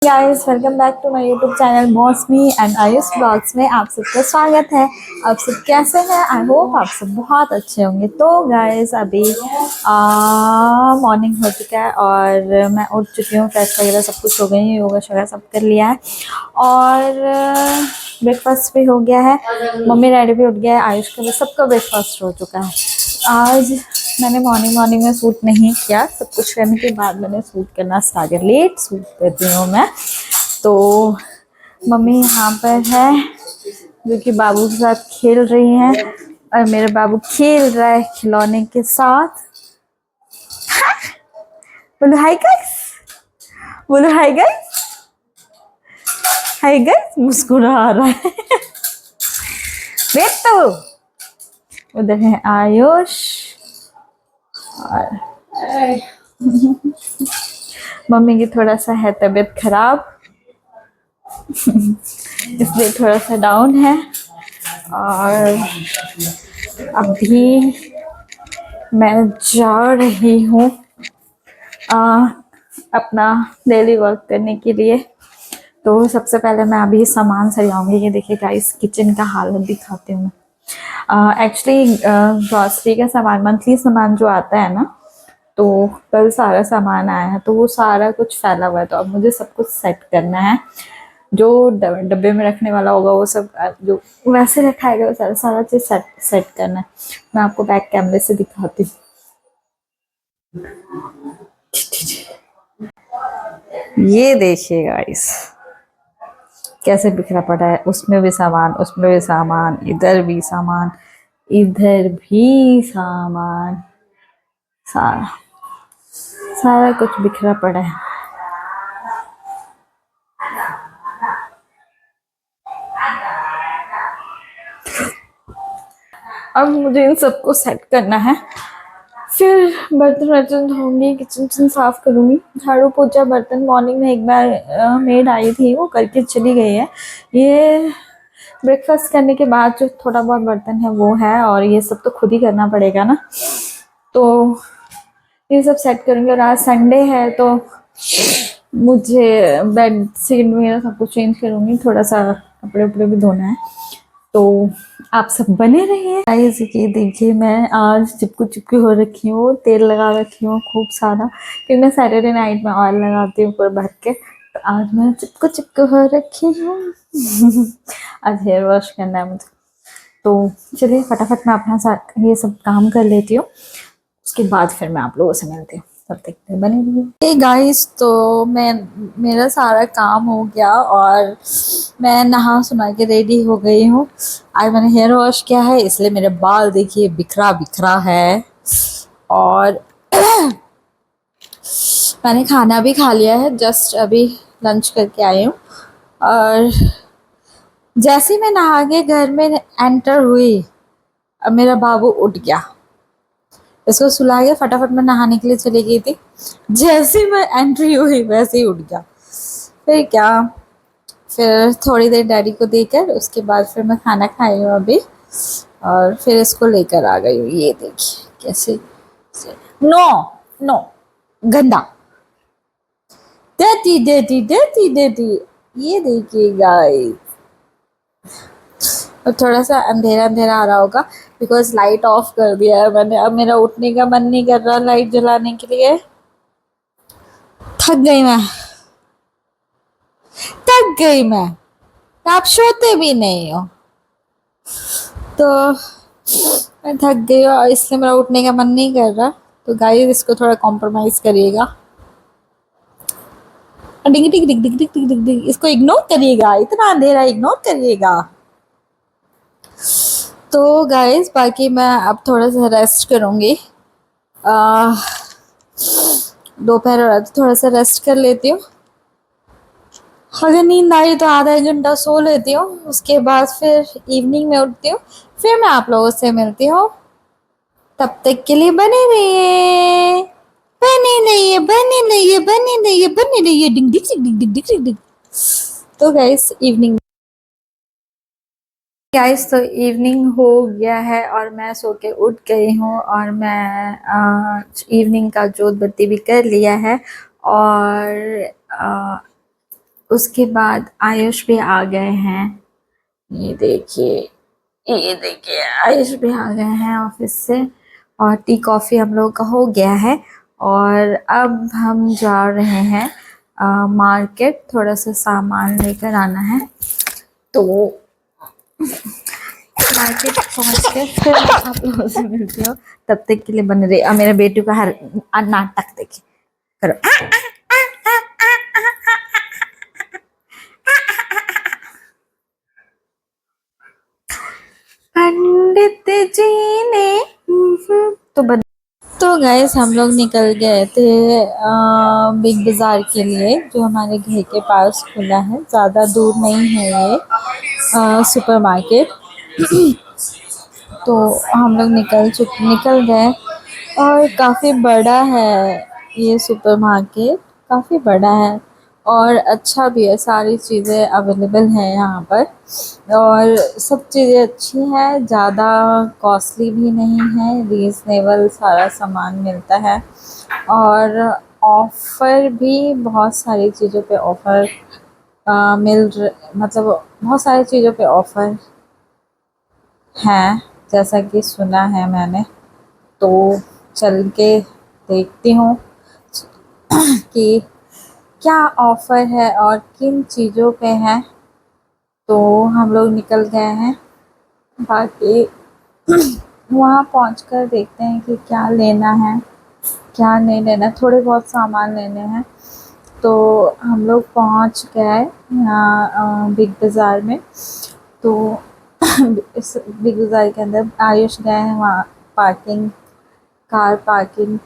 Guys welcome back to my YouTube channel Mausami and Ayush vlogs में आप सबका स्वागत है। आप सब कैसे हैं? आई होप आप सब बहुत अच्छे होंगे। तो गाइस अभी मॉर्निंग हो चुका है और मैं उठ चुकी हूँ। फ्रेश वगैरह सब कुछ हो गई है, योगा शोगा सब कर लिया है और ब्रेकफास्ट भी हो गया है। मम्मी डैडी भी उठ गया है, आयुष का भी सबका ब्रेकफास्ट हो चुका है। आज मैंने मॉर्निंग में सूट नहीं किया, सब कुछ करने के बाद मैंने सूट करना स्टार्ट किया। लेट सूट करती हूँ मैं। तो मम्मी यहाँ पर है जो कि बाबू के साथ खेल रही हैं और मेरा बाबू खेल रहा है खिलौने के साथ। बोलो हाय गाइस, बोलो हाय गाइस, हाय गाइस। मुस्कुरा रहा है। देख तो उधर है आयुष और मम्मी की थोड़ा सा है तबीयत खराब इसलिए थोड़ा सा डाउन है। और अभी मैं जा रही हूँ अपना डेली वर्क करने के लिए। तो सबसे पहले मैं अभी सामान सरियाऊंगी। ये देखिए गाइस, किचन का हालत दिखाती हूँ मैं। एक्चुअली ग्रॉसरी का सामान, मंथली सामान जो आता है ना, तो कल सारा सामान आया है तो वो सारा कुछ फैला हुआ है। तो अब मुझे सब कुछ सेट करना है। जो डब्बे में रखने वाला होगा वो सब जो वैसे रखाएगा वो सारा सारा चीज सेट करना है। मैं आपको बैक कैमरे से दिखाती हूँ। ये देखिए गाइस कैसे बिखरा पड़ा है। उसमें भी सामान, उसमें भी सामान, इधर भी सामान, इधर भी सामान, सारा सारा कुछ बिखरा पड़ा है। अब मुझे इन सबको सेट करना है, फिर बर्तन वर्तन धोऊंगी, किचन साफ करूंगी, झाड़ू पोछा बर्तन। मॉर्निंग में एक बार मेड आई थी, वो करके चली गई है। ये ब्रेकफास्ट करने के बाद जो थोड़ा बहुत बर्तन है वो है, और ये सब तो खुद ही करना पड़ेगा ना। तो ये सब सेट करूंगी। और आज संडे है तो मुझे बेड शीट वगैरह सब कुछ चेंज करूंगी, थोड़ा सा कपड़े उपड़े भी धोना है। तो आप सब बने रहिए। गाइस ये देखिए, मैं आज चिपकू चिपकी हो रखी हूँ, तेल लगा रखी हूँ खूब सारा, क्योंकि मैं सैटरडे नाइट में ऑयल लगाती हूँ पूरा भर के। तो आज मैं चिपकू चिपकू हो रखी हूँ। आज हेयर वॉश करना है मुझे। तो चलिए फटाफट मैं अपना ये सब काम कर लेती हूँ, उसके बाद फिर मैं आप लोगों से मिलती हूँ। तब तक बने रहिए गाइस। तो मेरा सारा काम हो गया और मैं नहा सुना के रेडी हो गई हूँ। आज मैंने हेयर वॉश किया है, इसलिए मेरे बाल देखिए बिखरा बिखरा है। और मैंने खाना भी खा लिया है, जस्ट अभी लंच करके आई हूँ। और जैसे मैं नहा के घर में एंटर हुई, अब मेरा बाबू उठ गया। इसको सुला के फटाफट मैं नहाने के लिए चली गई थी। जैसे मैं एंट्री हुई वैसे ही उठ गया। फिर क्या, फिर थोड़ी देर डैडी को देकर उसके बाद फिर मैं खाना खाई हूँ अभी, और फिर इसको लेकर आ गई हूँ। ये देखिए कैसे, नो नो, गंदा, डर्टी डर्टी डर्टी डर्टी। ये देखिए गाइस, और थोड़ा सा अंधेरा अंधेरा आ रहा होगा बिकॉज लाइट ऑफ कर दिया है मैंने। अब मेरा उठने का मन नहीं कर रहा लाइट जलाने के लिए। थक गई मैं, थक गई मैं। आप सोते भी नहीं हो। तो मैं थक गई और इसलिए मेरा उठने का मन नहीं कर रहा। तो गाइस इसको थोड़ा कॉम्प्रोमाइज करिएगा। डिग डिग डिग डिग डिग डिग डिग डिग, इसको इग्नोर करिएगा, इतना अंधेरा इग्नोर करिएगा। तो गाइस बाकी मैं अब थोड़ा सा रेस्ट करूँगी। दोपहर और थोड़ा सा रेस्ट कर लेती हूँ। अगर नींद आई तो आधा एक घंटा सो लेती हूँ, उसके बाद फिर इवनिंग में उठती हूँ। फिर मैं आप लोगों से मिलती हूँ। तब तक के लिए बने रहिए, बने रहिए, बने रहिए, बने रहिए, बने रहिए। डिंग डिग डिग डिग डिग डिग डिग। तो गाइस इवनिंग, गाइस तो इवनिंग हो गया है और मैं सो के उठ गई हूँ। और मैं इवनिंग का जोत बत्ती भी कर लिया है। और उसके बाद आयुष भी आ गए हैं। ये देखिए, ये देखिए आयुष भी आ गए हैं ऑफिस से, और टी कॉफ़ी हम लोग का हो गया है। और अब हम जा रहे हैं मार्केट, थोड़ा सा सामान लेकर आना है। तो मार्केट पहुंच के फिर मैं आप लोगों से मिलती हूँ। तब तक के लिए बने रहे। अब मेरे बेटू का हर नाटक देखिए, करो। पंडित जी ने तो तो गैस हम लोग निकल गए थे बिग बाज़ार के लिए, जो हमारे घर के पास खुला है। ज़्यादा दूर नहीं है ये सुपरमार्केट। तो हम लोग निकल गए, और काफ़ी बड़ा है ये सुपरमार्केट, काफ़ी बड़ा है और अच्छा भी है। सारी चीज़ें अवेलेबल हैं यहाँ पर, और सब चीज़ें अच्छी हैं, ज़्यादा कॉस्टली भी नहीं है, रीज़नेबल सारा सामान मिलता है। और ऑफ़र भी बहुत सारी चीज़ों पे ऑफ़र मतलब बहुत सारी चीज़ों पे ऑफ़र हैं, जैसा कि सुना है मैंने। तो चल के देखती हूँ कि क्या ऑफ़र है और किन चीज़ों पे है। तो हम लोग निकल गए हैं, बाकी वहाँ पहुँचकर देखते हैं कि क्या लेना है, क्या नहीं लेना। थोड़े बहुत सामान लेने हैं। तो हम लोग पहुँच गए यहाँ बिग बाज़ार में। तो इस बिग बाज़ार के अंदर आयुष गए हैं वहाँ कार पार्किंग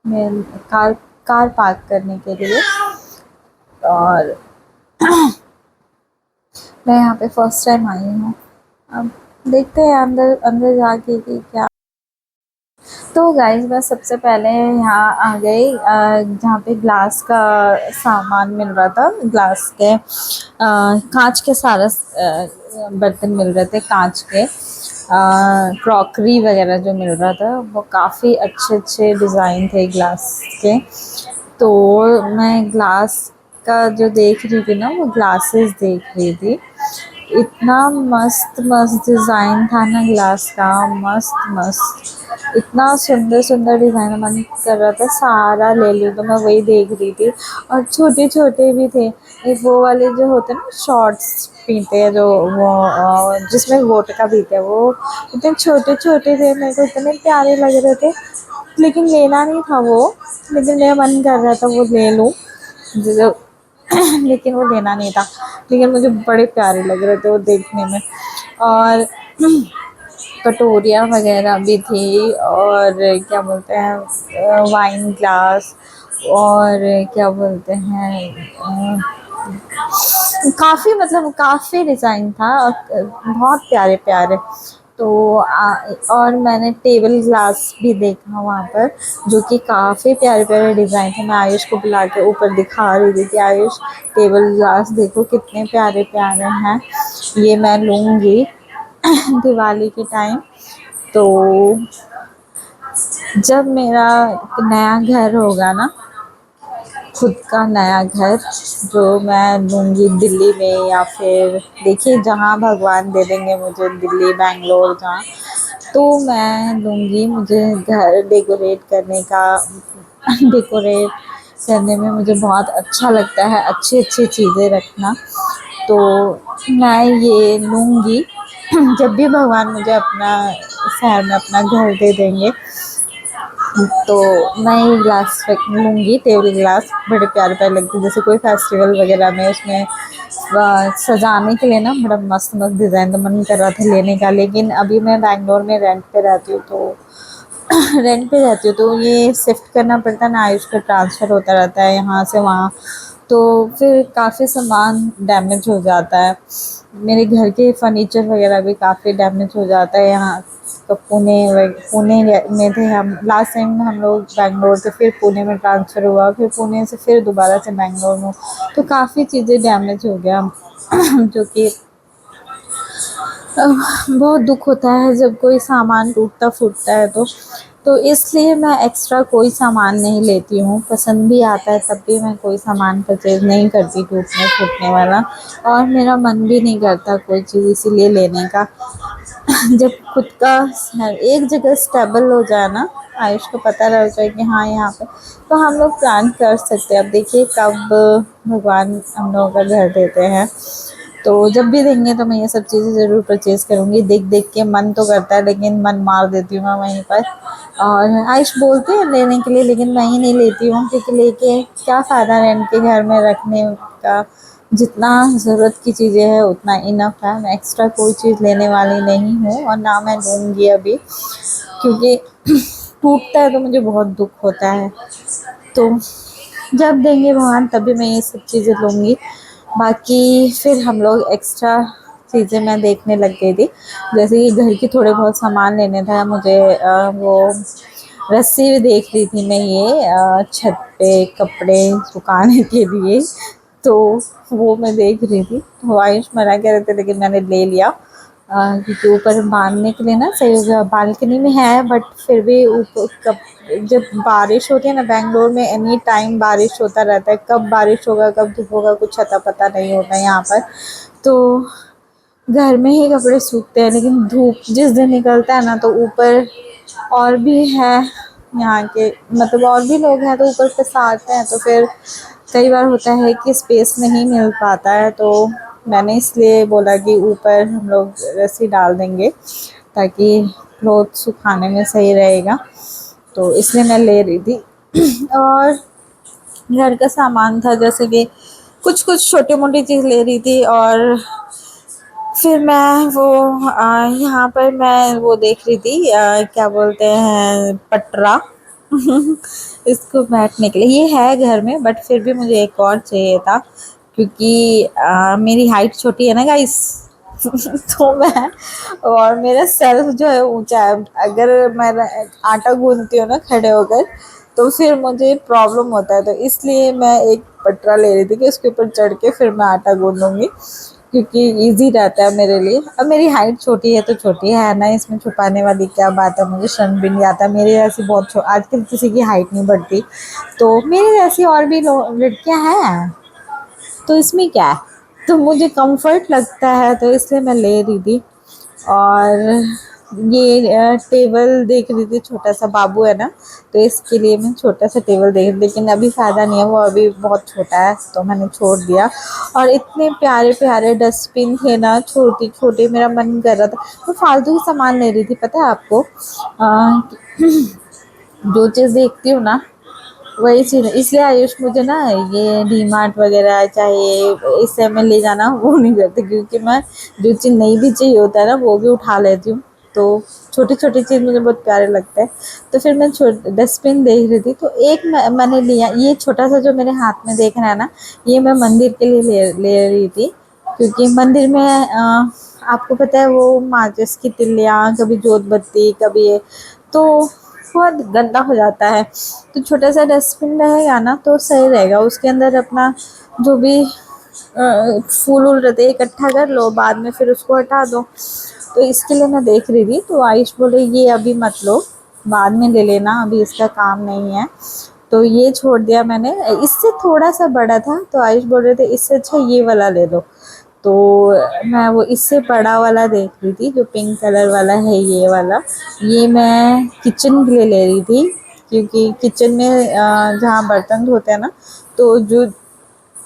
में, कार पार्क करने के लिए। और मैं यहाँ पे फर्स्ट टाइम आई हूँ। अब देखते हैं अंदर अंदर जाके कि क्या। तो गाइस मैं सबसे पहले यहाँ आ गई जहाँ पे ग्लास का सामान मिल रहा था। ग्लास के कांच के सारा बर्तन मिल रहे थे, कांच के क्रॉकरी वगैरह जो मिल रहा था, वो काफ़ी अच्छे अच्छे डिज़ाइन थे ग्लास के। तो मैं ग्लास का जो देख रही थी ना, वो ग्लासेस देख रही थी। इतना मस्त मस्त डिज़ाइन था ना ग्लास का, मस्त मस्त, इतना सुंदर सुंदर डिज़ाइन, मन कर रहा था सारा ले लूँ। तो मैं वही देख रही थी, और छोटे छोटे भी थे। एक वो वाले जो होते हैं ना, शॉर्ट्स पीते हैं जो, वो जिसमें वोडका पीते हैं, वो इतने छोटे छोटे थे, मेरे को इतने प्यारे लग रहे थे। लेकिन लेना नहीं था वो, लेकिन मेरा मन कर रहा था वो ले लूँ जो लेकिन वो लेना नहीं था। लेकिन मुझे बड़े प्यारे लग रहे थे वो देखने में। और कटोरियाँ वगैरह भी थी, और क्या बोलते हैं वाइन ग्लास, और क्या बोलते हैं काफ़ी, मतलब काफ़ी डिज़ाइन था, और बहुत प्यारे प्यारे। तो और मैंने टेबल ग्लास भी देखा वहाँ पर, जो कि काफ़ी प्यारे प्यारे डिज़ाइन थे। मैं आयुष को बुला के ऊपर दिखा रही थी कि आयुष टेबल ग्लास देखो कितने प्यारे प्यारे हैं, ये मैं लूँगी दिवाली के टाइम। तो जब मेरा नया घर होगा ना, खुद का नया घर, जो मैं लूँगी दिल्ली में, या फिर देखिए जहाँ भगवान दे देंगे मुझे, दिल्ली बेंगलोर जहाँ, तो मैं लूँगी। मुझे घर डेकोरेट करने का डेकोरेट करने में मुझे बहुत अच्छा लगता है, अच्छी अच्छी चीज़ें रखना। तो मैं ये लूँगी जब भी भगवान मुझे अपना शहर में अपना घर दे देंगे। तो मैं ये ग्लास लूँगी, टेबल ग्लास बड़े प्यारे प्यारे लगते हैं, जैसे कोई फेस्टिवल वगैरह में उसमें सजाने के लिए ना, बड़ा मस्त मस्त डिज़ाइन। तो मन कर रहा था लेने का, लेकिन अभी मैं बैंगलोर में रेंट पे रहती हूँ, तो रेंट पे रहती हूँ, तो ये शिफ्ट करना पड़ता है ना, आयुष का ट्रांसफ़र होता रहता है यहाँ से वहाँ, तो फिर काफ़ी सामान डैमेज हो जाता है। मेरे घर के फर्नीचर वगैरह भी काफ़ी डैमेज हो जाता है यहाँ। तो पुणे में थे हम लास्ट टाइम, हम लोग बैंगलोर से फिर पुणे में ट्रांसफ़र हुआ, फिर पुणे से फिर दोबारा से बैंगलोर में, तो काफ़ी चीज़ें डैमेज हो गया जो कि बहुत दुख होता है जब कोई सामान टूटता फूटता है। तो तो इसलिए मैं एक्स्ट्रा कोई सामान नहीं लेती हूँ। पसंद भी आता है तब भी मैं कोई सामान परचेज़ नहीं करती टूटने फूटने वाला, और मेरा मन भी नहीं करता कोई चीज़ इसीलिए लेने का। जब खुद का एक जगह स्टेबल हो जाए ना, आयुष को पता लग जाए कि हाँ यहाँ पे, तो हम लोग प्लान कर सकते हैं। अब देखिए कब भगवान हम लोगों का घर देते हैं, तो जब भी देंगे तो मैं ये सब चीज़ें ज़रूर परचेज़ करूँगी। देख देख के मन तो करता है लेकिन मन मार देती हूँ मैं वहीं पर। और आयुष बोलते हैं लेने के लिए, लेकिन मैं ही नहीं लेती हूँ, क्योंकि लेके क्या फ़ायदा रेंट के घर में रखने का। जितना ज़रूरत की चीज़ें हैं उतना इनफ है। मैं एक्स्ट्रा कोई चीज़ लेने वाली नहीं हूँ और ना मैं लूँगी अभी, क्योंकि टूटता है तो मुझे बहुत दुख होता है। तो जब देंगे भगवान तभी मैं ये सब चीज़ें लूँगी। बाकी फिर हम लोग एक्स्ट्रा चीज़ें मैं देखने लग गई थी, जैसे कि घर के थोड़े बहुत सामान लेने था मुझे। वो रस्सी भी देख रही थी मैं, ये छत पे कपड़े सुखाने के लिए, तो वो मैं देख रही थी। तो आयुष मना कर रहे थे लेकिन मैंने ले लिया, क्योंकि ऊपर बांधने के लिए ना सही होगा। बालकनी में है बट फिर भी ऊपर कब जब बारिश होती है ना, बेंगलोर में एनी टाइम बारिश होता रहता है, कब बारिश होगा कब धूप होगा कुछ अता पता नहीं होता यहाँ पर। तो घर में ही कपड़े सूखते हैं, लेकिन धूप जिस दिन निकलता है ना तो ऊपर और भी है यहाँ के, मतलब और भी लोग हैं तो ऊपर फंसाते हैं, तो फिर कई बार होता है कि स्पेस नहीं मिल पाता है। तो मैंने इसलिए बोला कि ऊपर हम लोग रस्सी डाल देंगे ताकि क्लोथ सुखाने में सही रहेगा, तो इसलिए मैं ले रही थी। और घर का सामान था, जैसे कि कुछ कुछ छोटी मोटी चीज़ ले रही थी। और फिर मैं वो यहाँ पर मैं वो देख रही थी, क्या बोलते हैं, पटरा इसको बैठने के लिए। ये है घर में बट फिर भी मुझे एक और चाहिए था, क्योंकि मेरी हाइट छोटी है ना गाइस तो मैं, और मेरा सेल्फ जो है ऊंचा है। अगर मैं आटा गूंदती हूँ ना खड़े होकर तो फिर मुझे प्रॉब्लम होता है, तो इसलिए मैं एक पटरा ले रही थी कि उसके ऊपर चढ़ के फिर मैं आटा गूंदूंगी, क्योंकि इजी रहता है मेरे लिए। अब मेरी हाइट छोटी है तो छोटी है ना, इसमें छुपाने वाली क्या बात है। मुझे शर्म भी नहीं आता, मेरे जैसी बहुत आजकल किसी की हाइट नहीं बढ़ती, तो मेरे जैसी और भी लड़कियां हैं, तो इसमें क्या है। तो मुझे कंफर्ट लगता है तो इसलिए मैं ले रही थी। और ये टेबल देख रही थी, छोटा सा बाबू है ना तो इसके लिए मैं छोटा सा टेबल देख रही, लेकिन अभी फ़ायदा नहीं है, वो अभी बहुत छोटा है तो मैंने छोड़ दिया। और इतने प्यारे प्यारे डस्टबिन थे ना, छोटे छोटे, मेरा मन कर रहा था। मैं फालतू की सामान ले रही थी, पता है आपको। जो चीज़ देखती हूँ ना वही चीज़, इसलिए आयुष मुझे ना ये डी मार्ट वगैरह चाहे इससे में ले जाना वो नहीं करती, क्योंकि मैं जो चीज़ नहीं भी चाहिए होता है ना वो भी उठा लेती हूँ। तो छोटी छोटी चीज़ मुझे बहुत प्यारे लगता है। तो फिर मैं डस्टबिन देख रही थी तो एक मैंने लिया, ये छोटा सा जो मेरे हाथ में देख रहा है ना, ये मैं मंदिर के लिए ले रही थी, क्योंकि मंदिर में आपको पता है वो माचिस की तिल्लियाँ, कभी जोत बत्ती, कभी ये, तो बहुत गंदा हो जाता है। तो छोटा सा डस्टबिन रहेगा ना तो सही रहेगा, उसके अंदर अपना जो भी फूल वूल रहते इकट्ठा कर लो, बाद में फिर उसको हटा दो। तो इसके लिए मैं देख रही थी, तो आयुष बोले ये अभी मत लो, बाद में ले लेना, अभी इसका काम नहीं है। तो ये छोड़ दिया मैंने। इससे थोड़ा सा बड़ा था तो आयुष बोल रहे थे इससे अच्छा ये वाला ले लो, तो मैं वो इससे बड़ा वाला देख रही थी, जो पिंक कलर वाला है ये वाला। ये मैं किचन के लिए ले रही थी, क्योंकि किचन में जहाँ बर्तन धोते हैं ना, तो जो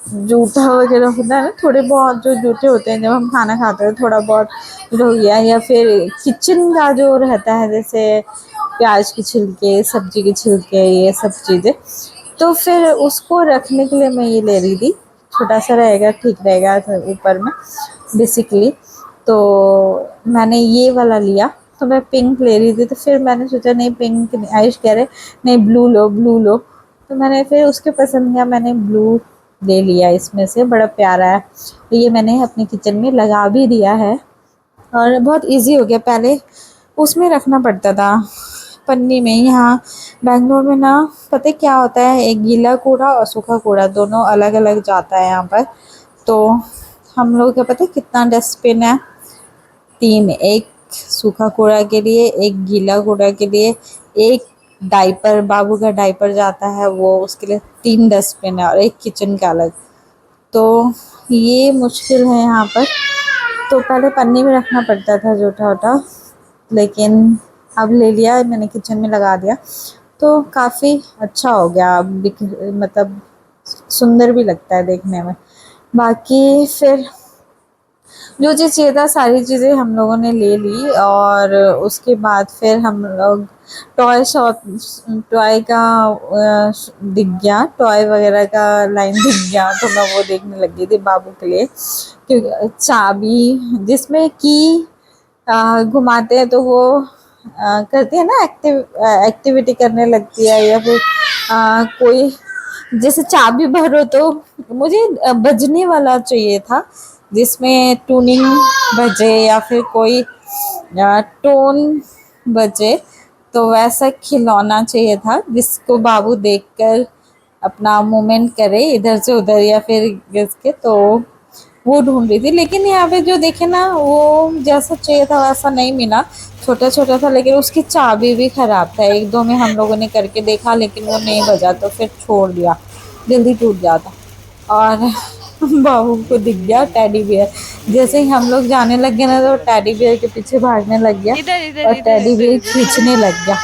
जूठा वगैरह होता है ना, थोड़े बहुत जो जूठे होते हैं जब हम खाना खाते हैं, थोड़ा बहुत हो गया, या फिर किचन का जो रहता है जैसे प्याज के छिलके, सब्जी के छिलके, ये सब चीज़ें, तो फिर उसको रखने के लिए मैं ये ले रही थी। छोटा सा रहेगा, ठीक रहेगा ऊपर में बेसिकली। तो मैंने ये वाला लिया, तो मैं पिंक ले रही थी, तो फिर मैंने सोचा नहीं पिंक नहीं, आयुष कह रहे नहीं ब्लू लो ब्लू लो, तो मैंने फिर उसके पसंद किया, मैंने ब्लू ले लिया। इसमें से बड़ा प्यारा है, तो ये मैंने अपने किचन में लगा भी दिया है और बहुत इजी हो गया। पहले उसमें रखना पड़ता था पन्नी में। यहाँ बेंगलोर में ना पता क्या होता है, एक गीला कूड़ा और सूखा कूड़ा दोनों अलग अलग जाता है यहाँ पर। तो हम लोग का पता है कितना डस्टबिन है, 3, एक सूखा कूड़ा के लिए, एक गीला कूड़ा के लिए, एक डाइपर, बाबू का डाइपर जाता है वो, उसके लिए 3 डस्टबिन है और एक किचन का अलग। तो ये मुश्किल है यहाँ पर। तो पहले पन्नी में रखना पड़ता था जूठा उठा, लेकिन अब ले लिया मैंने, किचन में लगा दिया, तो काफ़ी अच्छा हो गया। अब मतलब सुंदर भी लगता है देखने में। बाकी फिर जो चीज़ चाहिए था सारी चीज़ें हम लोगों ने ले ली, और उसके बाद फिर हम लोग टॉय शॉप, टॉय का दिख गया, टॉय वगैरह का लाइन दिख गया, तो मैं वो देखने लग गई थी बाबू के लिए। क्योंकि चाबी जिसमें की घुमाते हैं तो वो करती है ना, एक्टिविटी करने लगती है, या फिर कोई जैसे चाबी भरो तो मुझे बजने वाला चाहिए था, जिसमें ट्यूनिंग बजे या फिर कोई टोन बजे, तो वैसा खिलौना चाहिए था जिसको बाबू देखकर अपना मूवमेंट करे इधर से उधर या फिर घिस के, तो वो ढूंढ रही थी। लेकिन यहाँ पे जो देखे ना, वो जैसा चाहिए था वैसा नहीं मिला, छोटा छोटा था, लेकिन उसकी चाबी भी खराब था। 1-2 में हम लोगों ने करके देखा लेकिन वो नहीं बजा, तो फिर छोड़ दिया, जल्दी टूट जाता। और बाबू को दिख गया टेडी बियर, जैसे ही हम लोग जाने लग गए ना, तो टेडी बियर के पीछे भागने लग गया और टेडी बियर खींचने लग गया।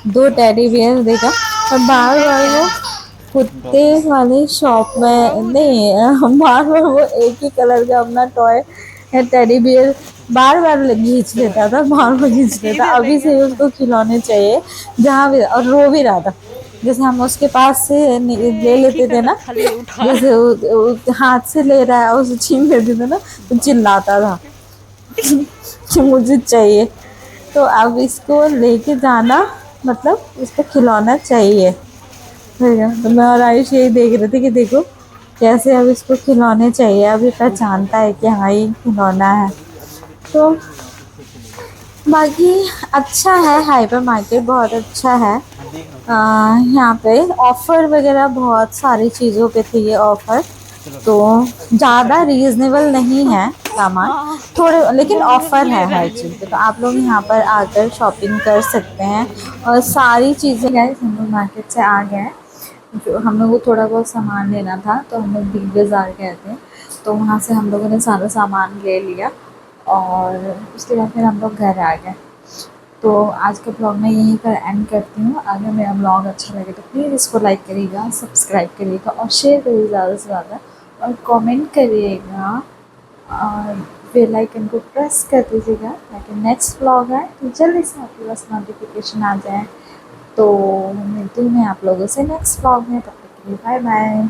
2 टेडी बियर देखा, और बार बार वो कुत्ते वाले शॉप में नहीं, बार बार वो एक ही कलर का अपना टॉय है टेडी बियर बार बार खींच लेता था, बार बार खींच लेता। अभी से उसको खिलौने चाहिए जहाँ भी, और रो भी रहा था। जैसे हम उसके पास से ले लेते थे ना, जैसे हाथ से ले रहा है और उसे छीन लेते थे ना, तो चिल्लाता था कि मुझे चाहिए। तो अब इसको लेके जाना, मतलब इसको खिलौना चाहिए। ठीक है, तो मैं और आयुष यही देख रहे थे कि देखो कैसे अब इसको खिलौने चाहिए, अभी पहचानता है कि हाँ ये खिलौना है। तो बाकी अच्छा है, हाइपर मार्केट बहुत अच्छा है। यहाँ पे ऑफ़र वगैरह बहुत सारी चीज़ों पे थी ये ऑफ़र, तो ज़्यादा रीज़नेबल नहीं है सामान थोड़े, लेकिन ऑफ़र है हर चीज़ पे। तो आप लोग यहाँ पर आकर शॉपिंग कर सकते हैं। और सारी चीज़ें गाइस हम लोग मार्केट से आ गए हैं, जो हम लोग को थोड़ा बहुत सामान लेना था, तो हम लोग बिग बाज़ार गए थे, तो वहाँ से हम लोगों ने सारा सामान ले लिया, और उसके बाद फिर हम लोग घर आ गए। तो आज का ब्लॉग मैं यहीं पर एंड करती हूँ। अगर मेरा ब्लॉग अच्छा लगे तो प्लीज़ इसको लाइक करिएगा, सब्सक्राइब करिएगा और शेयर करिए ज़्यादा से ज़्यादा, और कमेंट करिएगा, और बेल आइकन को प्रेस कर दीजिएगा ताकि नेक्स्ट ब्लॉग है तो जल्दी से आपके पास नोटिफिकेशन आ जाए। तो मिलती हूँ मैं आप लोगों से नेक्स्ट ब्लॉग में, तब तक के लिए बाय बाय।